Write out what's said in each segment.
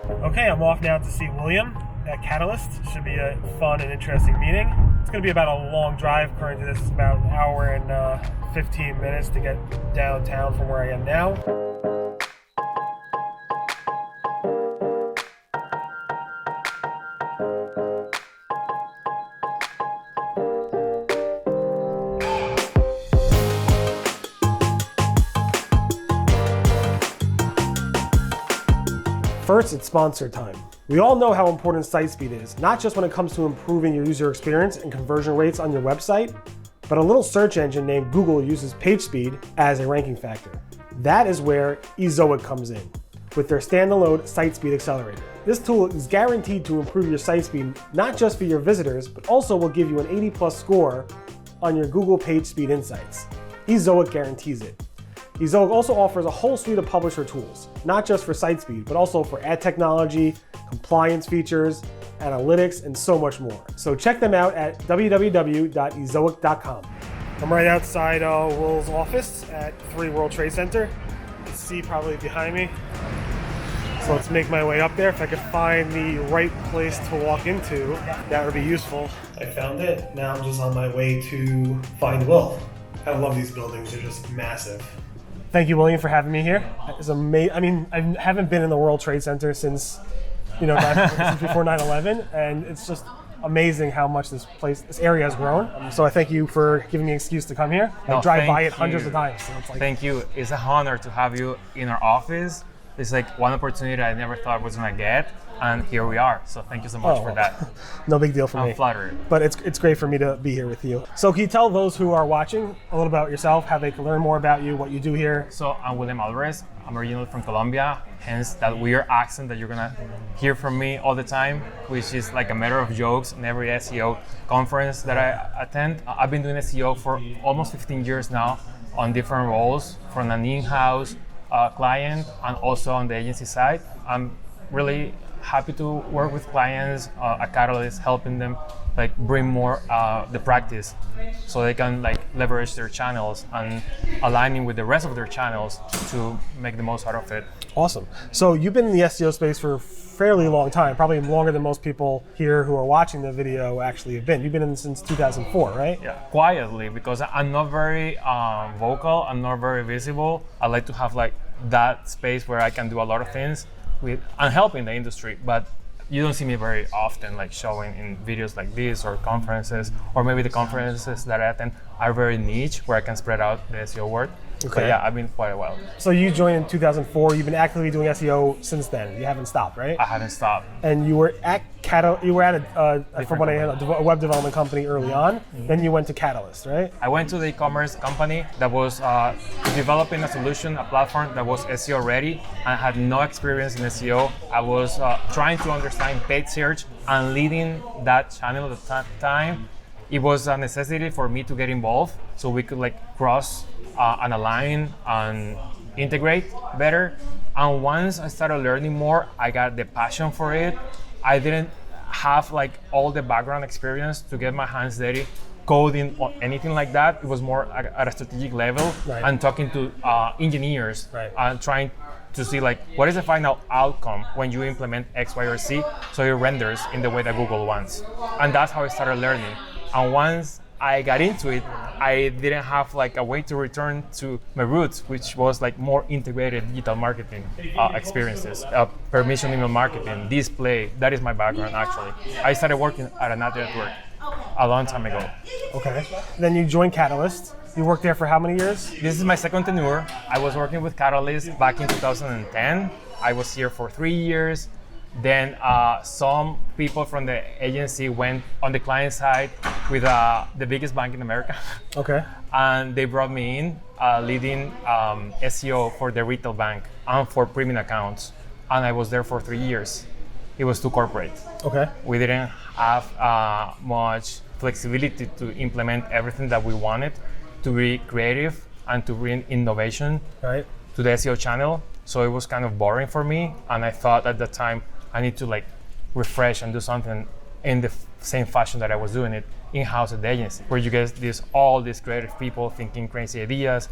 Okay, I'm off now to see William at Catalyst. Should be a fun and interesting meeting. It's going to be about a long drive. According to this, it's about an hour and 15 minutes to get downtown from where I am now. First, it's sponsor time. We all know how important site speed is, not just when it comes to improving your user experience and conversion rates on your website, but a little search engine named Google uses page speed as a ranking factor. That is where Ezoic comes in, with their standalone site speed accelerator. This tool is guaranteed to improve your site speed, not just for your visitors, but also will give you an 80+ score on your Google Page Speed Insights. Ezoic guarantees it. Ezoic also offers a whole suite of publisher tools, not just for site speed, but also for ad technology, compliance features, analytics, and so much more. So check them out at www.ezoic.com. I'm right outside Will's office at 3 World Trade Center. You can see probably behind me. So let's make my way up there. If I could find the right place to walk into, that would be useful. I found it. Now I'm just on my way to find Will. I love these buildings. They're just massive. Thank you, William, for having me here. It's amazing. I mean, I haven't been in the World Trade Center since, since before 9/11, and it's just amazing how much this area has grown. So I thank you for giving me an excuse to come here. I drive by it hundreds of times. So it's like, thank you. It's an honor to have you in our office. It's like one opportunity I never thought I was gonna get, and here we are. So thank you so much for that. No big deal for me. I'm flattered. But it's great for me to be here with you. So can you tell those who are watching a little about yourself, how they can learn more about you, what you do here? So I'm William Alvarez. I'm originally from Colombia, hence that weird accent that you're gonna hear from me all the time, which is like a matter of jokes in every SEO conference that I attend. I've been doing SEO for almost 15 years now on different roles, from an in-house client and also on the agency side. I'm really happy to work with clients at Catalyst, helping them like bring more the practice so they can like leverage their channels and aligning with the rest of their channels to make the most out of it. Awesome. So you've been in the SEO space for a fairly long time, probably longer than most people here who are watching the video actually have been. You've been in since 2004, right? Yeah, quietly, because I'm not very vocal, I'm not very visible. I like to have like that space where I can do a lot of things and helping the industry, but you don't see me very often like showing in videos like this or conferences, or maybe the conferences that I attend are very niche where I can spread out the SEO word. Okay. But yeah, I've been quite a while. So you joined in 2004. You've been actively doing SEO since then. You haven't stopped, right? I haven't stopped. And you were at from what I heard, a web development company early on. Mm-hmm. Then you went to Catalyst, right? I went to the e-commerce company that was developing a solution, a platform that was SEO ready. I had no experience in SEO. I was trying to understand paid search and leading that channel at that time. It was a necessity for me to get involved so we could like cross and align and integrate better. And once I started learning more, I got the passion for it. I didn't have like all the background experience to get my hands dirty coding or anything like that. It was more at a strategic level, right, and talking to engineers, right, and trying to see like what is the final outcome when you implement X, Y, or Z so it renders in the way that Google wants. And that's how I started learning. And once I got into it, I didn't have like a way to return to my roots, which was like more integrated digital marketing experiences, permission email marketing, display. That is my background actually. I started working at an ad network a long time ago. Okay. Then you joined Catalyst. You worked there for how many years? This is my second tenure. I was working with Catalyst back in 2010. I was here for 3 years. Then some people from the agency went on the client side with the biggest bank in America. Okay. And they brought me in leading SEO for the retail bank and for premium accounts. And I was there for 3 years. It was too corporate. Okay. We didn't have much flexibility to implement everything that we wanted, to be creative and to bring innovation, right, to the SEO channel. So it was kind of boring for me. And I thought at the time, I need to like refresh and do something in the same fashion that I was doing it in-house at the agency, where you get all these creative people thinking crazy ideas,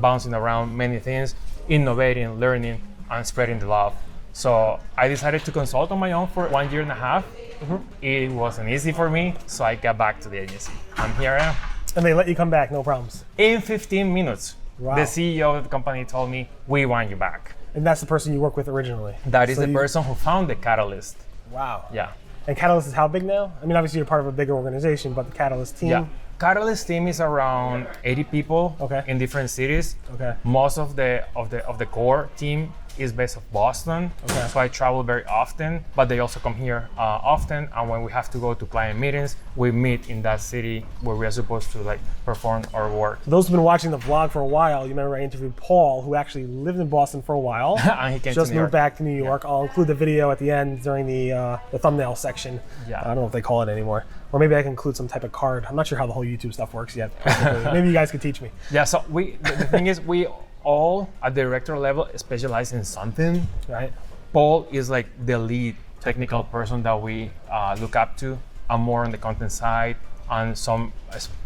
bouncing around many things, innovating, learning, and spreading the love. So I decided to consult on my own for 1.5 years. It wasn't easy for me, so I got back to the agency. I'm here I am. And they let you come back, no problems. In 15 minutes, Wow. the CEO of the company told me, we want you back. And that's the person you worked with originally. That is the person who founded Catalyst. Wow. Yeah. And Catalyst is how big now? I mean, obviously you're part of a bigger organization, but the Catalyst team? Yeah. Catalyst team is around 80 people Okay. in different cities. Okay. Most of the core team is based off Boston, Okay. so I travel very often, but they also come here often, and when we have to go to client meetings, we meet in that city where we are supposed to like perform our work. For those who've been watching the vlog for a while, you remember I interviewed Paul, who actually lived in Boston for a while. And he came Just to New moved York. back to New York. I'll include the video at the end during the thumbnail section. Yeah. I don't know if they call it anymore. Or maybe I can include some type of card. I'm not sure how the whole YouTube stuff works yet. Maybe you guys could teach me. Yeah, so the thing is, we all at the director level specialize in something. Right? Paul is like the lead technical person that we look up to. I'm more on the content side, on some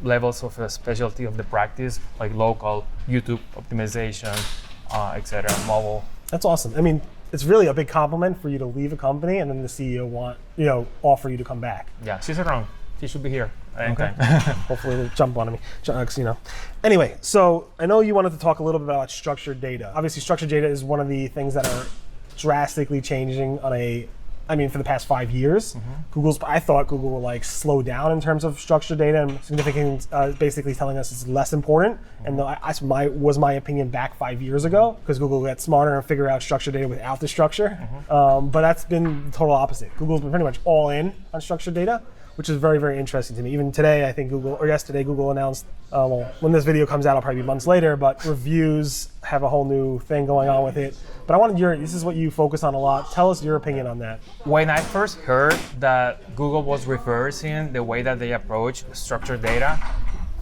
levels of a specialty of the practice, like local, YouTube optimization, etc., mobile. That's awesome. I mean, it's really a big compliment for you to leave a company and then the CEO offer you to come back. Yeah, she's around. She should be here at any time. Hopefully they'll jump on me. Anyway, so I know you wanted to talk a little bit about structured data. Obviously, structured data is one of the things that are drastically changing for the past 5 years. I thought Google will like slow down in terms of structured data and significant, basically telling us it's less important. And that's my opinion back 5 years ago, because Google got smarter and figured out structured data without the structure. But that's been the total opposite. Google's been pretty much all in on structured data, which is very, very interesting to me. Even today, I think yesterday, Google announced, when this video comes out, it'll probably be months later, but reviews have a whole new thing going on with it. But I wanted this is what you focus on a lot. Tell us your opinion on that. When I first heard that Google was reversing the way that they approach structured data,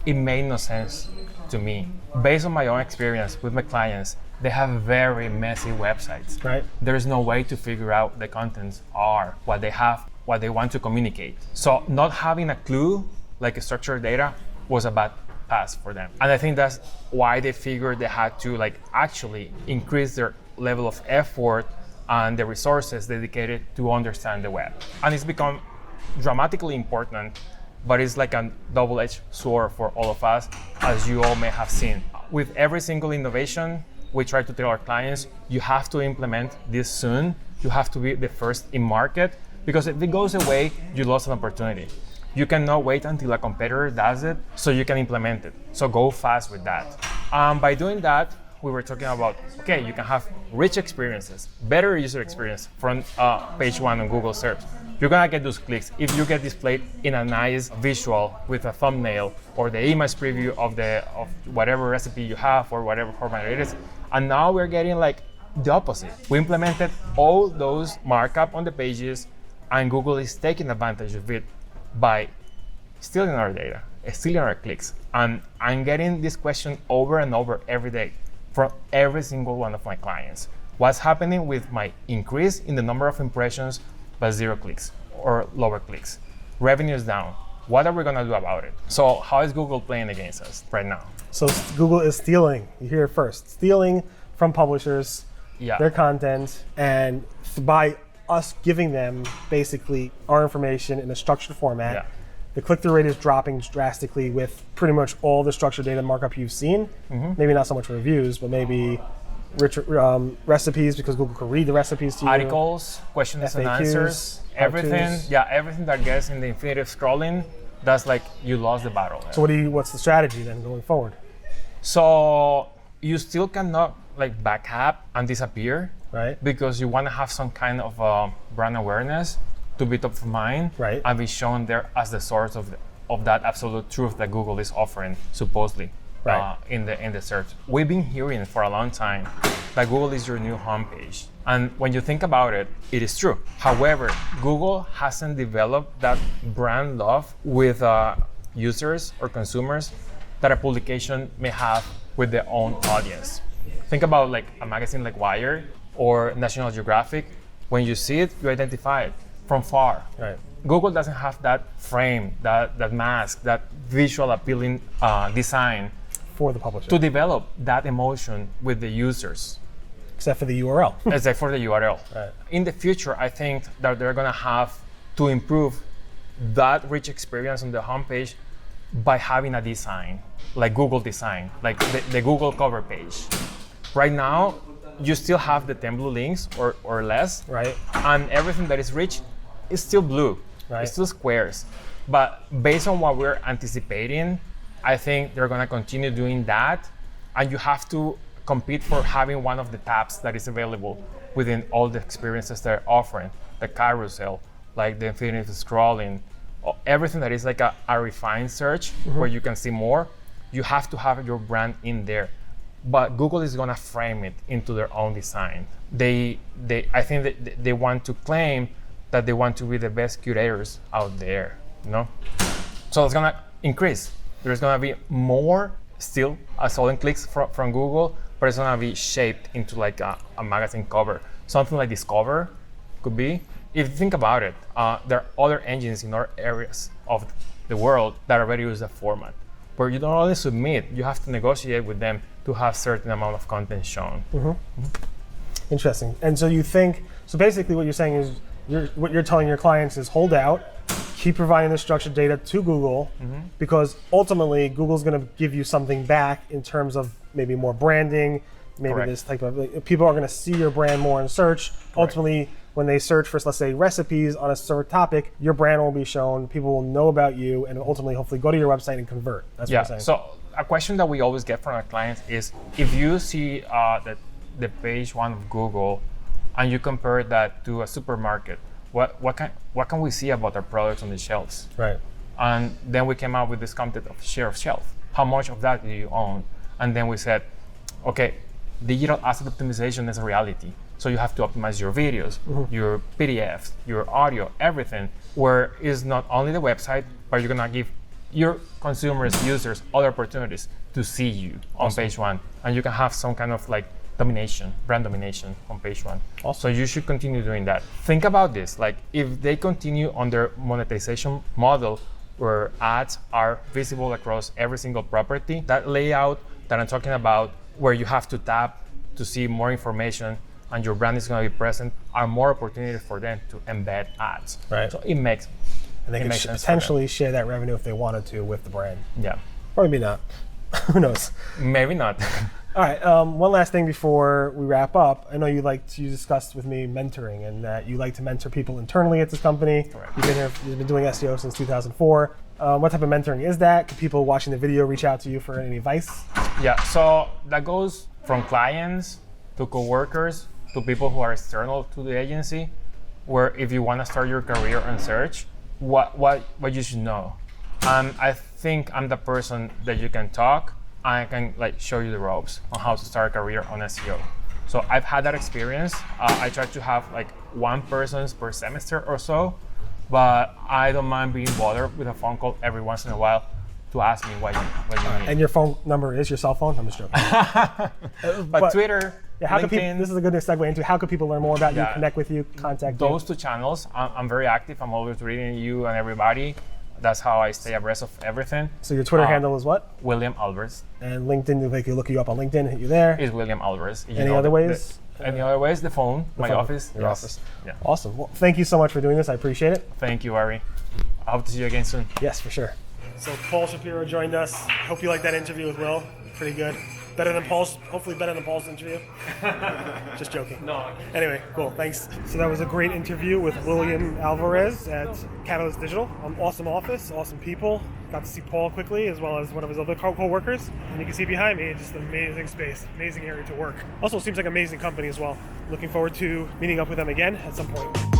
it made no sense to me. Based on my own experience with my clients, they have very messy websites. Right. There is no way to figure out the contents are what they have, what they want to communicate. So not having a clue, like structured data, was a bad pass for them. And I think that's why they figured they had to actually increase their level of effort and the resources dedicated to understand the web. And it's become dramatically important, but it's like a double-edged sword for all of us, as you all may have seen. With every single innovation, we try to tell our clients, you have to implement this soon. You have to be the first in market, because if it goes away, you lost an opportunity. You cannot wait until a competitor does it so you can implement it. So go fast with that. By doing that, we were talking about, okay, you can have rich experiences, better user experience from page one on Google search. You're gonna get those clicks if you get displayed in a nice visual with a thumbnail or the image preview of whatever recipe you have or whatever format it is. And now we're getting the opposite. We implemented all those markup on the pages, and Google is taking advantage of it by stealing our data, stealing our clicks. And I'm getting this question over and over every day from every single one of my clients. What's happening with my increase in the number of impressions but 0 clicks or lower clicks? Revenue is down. What are we gonna do about it? So how is Google playing against us right now? So Google is stealing, you hear it first, stealing from publishers, their content, and by us giving them basically our information in a structured format, the click-through rate is dropping drastically with pretty much all the structured data markup you've seen. Maybe not so much reviews, but maybe rich recipes, because Google can read the recipes to you. Articles, questions and FAQs, answers, everything. how-tos. Everything that gets in the infinitive scrolling, that's you lost the battle. So what's the strategy then going forward? So you still cannot back up and disappear, right? Because you want to have some kind of brand awareness to be top of mind, right? And be shown there as the source of that absolute truth that Google is offering, supposedly, right. In the search. We've been hearing for a long time that Google is your new homepage, and when you think about it, it is true. However, Google hasn't developed that brand love with users or consumers that a publication may have with their own audience. Think about a magazine like Wired or National Geographic. When you see it, you identify it from far. Right. Google doesn't have that frame, that mask, that visual appealing design for the publisher to develop that emotion with the users. except for the URL. except for the URL. Right. In the future, I think that they're gonna have to improve that rich experience on the homepage by having a design, like Google design, like the Google cover page. Right now, you still have the 10 blue links or less, Right. and everything that is rich is still blue, Right. it's still squares. But based on what we're anticipating, I think they're gonna continue doing that, and you have to compete for having one of the tabs that is available within all the experiences they're offering, the carousel, like the infinite scrolling, everything that is like a refined search where you can see more. You have to have your brand in there, but Google is gonna frame it into their own design. I think that they want to claim that they want to be the best curators out there, you know? So it's gonna increase. There's gonna be more still stolen clicks from Google, but it's gonna be shaped into like a magazine cover. Something like Discover could be. If you think about it, there are other engines in other areas of the world that already use that format, where you don't only submit, you have to negotiate with them to have certain amount of content shown. Interesting. And so you think, so basically what you're saying is, what you're telling your clients is hold out, keep providing the structured data to Google, because ultimately Google's going to give you something back in terms of maybe more branding, maybe Correct. this type of, people are going to see your brand more in search. Ultimately, when they search for, let's say, recipes on a certain topic, your brand will be shown, people will know about you, and ultimately, hopefully, go to your website and convert. That's what I'm saying. So a question that we always get from our clients is, if you see the page one of Google and you compare that to a supermarket, what can we see about our products on the shelves? Right. And then we came up with this concept of share of shelf. How much of that do you own? And then we said, okay, digital asset optimization is a reality. So you have to optimize your videos, your PDFs, your audio, everything, where it's not only the website, but you're gonna give your consumers, users, other opportunities to see you on page one. And you can have some kind of like domination, brand domination on page one. So you should continue doing that. Think about this, like if they continue on their monetization model where ads are visible across every single property, that layout that I'm talking about, where you have to tap to see more information and your brand is going to be present, are more opportunities for them to embed ads. Right. So it makes And they can makes sense for potentially share that revenue if they wanted to with the brand. yeah, Or maybe not. Who knows? maybe not. All right, one last thing before we wrap up. I know you discussed with me mentoring, and that you like to mentor people internally at this company. Correct. You've been doing SEO since 2004. What type of mentoring is that? Can people watching the video reach out to you for any advice? Yeah, so that goes from clients to coworkers to people who are external to the agency, where if you want to start your career on search, what you should know. I think I'm the person that you can talk. I can like show you the ropes on how to start a career on SEO. So I've had that experience. I try to have like one person per semester or so, but I don't mind being bothered with a phone call every once in a while to ask me what you need. And your phone number is your cell phone? I'm just joking. but Twitter, Yeah, how can people, LinkedIn, this is a good segue into how can people learn more about you, connect with you, contact you? those two channels, I'm very active. I'm always reading you and everybody. That's how I stay abreast of everything. So your Twitter handle is what? William Alvarez. And LinkedIn, if they could look you up on LinkedIn, hit you there. Is William Alvarez. Any other ways? Any other ways? The phone, my phone, office. your office. Yeah. Awesome. Well, thank you so much for doing this. I appreciate it. Thank you, Ari. I hope to see you again soon. Yes, for sure. So Paul Shapiro joined us. Hope you liked that interview with Will. Pretty good. Better than Paul's, hopefully better than Paul's interview. Just joking. No. Anyway, cool, thanks. So that was a great interview with William Alvarez at Catalyst Digital. Awesome office, awesome people. Got to see Paul quickly, as well as one of his other co-workers. And you can see behind me, just an amazing space, amazing area to work. Also seems like an amazing company as well. Looking forward to meeting up with them again at some point.